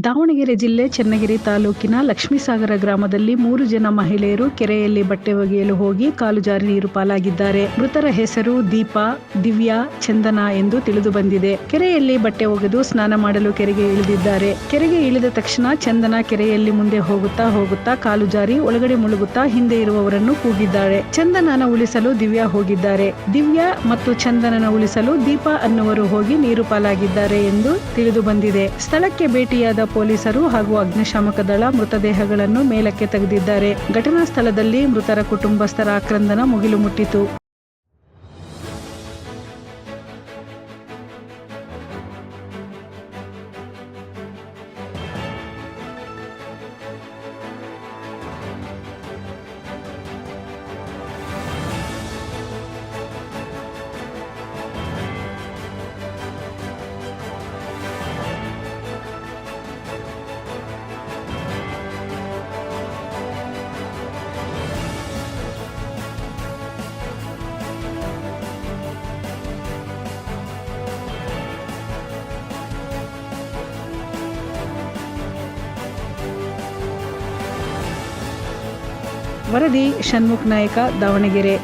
ದಾವಣಗೆರೆ ಜಿಲ್ಲೆ ಚನ್ನಗಿರಿ ತಾಲೂಕಿನ ಲಕ್ಷ್ಮೀಸಾಗರ ಗ್ರಾಮದಲ್ಲಿ 3 ಜನ ಮಹಿಳೆಯರು ಕೆರೆಯಲ್ಲಿ ಬಟ್ಟೆ ಒಗೆಯಲು ಹೋಗಿ ಕಾಲು ಜಾರಿ ನೀರು ಪಾಲಾಗಿದ್ದಾರೆ. ಮೃತರ ಹೆಸರು ದೀಪಾ, ದಿವ್ಯಾ, ಚಂದನಾ ಎಂದು ತಿಳಿದು ಬಂದಿದೆ. ಕೆರೆಯಲ್ಲಿ ಬಟ್ಟೆ ಒಗೆದು ಸ್ನಾನ ಮಾಡಲು ಕೆರೆಗೆ ಇಳಿದಿದ್ದಾರೆ. ಕೆರೆಗೆ ಇಳಿದ ತಕ್ಷಣ ಚಂದನಾ ಕೆರೆಯಲ್ಲಿ ಮುಂದೆ ಹೋಗುತ್ತಾ ಕಾಲು ಜಾರಿ ಒಳಗಡೆ ಮುಳುಗುತ್ತಾ ಹಿಂದೆ ಇರುವವರನ್ನು ಕೂಗಿದ್ದಾಳೆ. ಚಂದನಾನ ಉಳಿಸಲು ದಿವ್ಯಾ ಹೋಗಿದ್ದಾರೆ. ದಿವ್ಯಾ ಮತ್ತು ಚಂದನನ ಉಳಿಸಲು ದೀಪಾ ಅನ್ನುವರು ಹೋಗಿ ನೀರು ಪಾಲಾಗಿದ್ದಾರೆ ಎಂದು ತಿಳಿದು ಬಂದಿದೆ. ಸ್ಥಳಕ್ಕೆ ಭೇಟಿಯಾದ ಪೊಲೀಸರು ಹಾಗೂ ಅಗ್ನಿಶಾಮಕ ದಳ ಮೃತದೇಹಗಳನ್ನು ಮೇಲಕ್ಕೆ ತೆಗೆದಿದ್ದಾರೆ. ಘಟನಾ ಸ್ಥಳದಲ್ಲಿ ಮೃತರ ಕುಟುಂಬಸ್ಥರ ಆಕ್ರಂದನ ಮುಗಿಲು ಮುಟ್ಟಿತು. ವರದಿ ಷಣ್ಮುಖ ನಾಯಕ, ದಾವಣಗೆರೆ.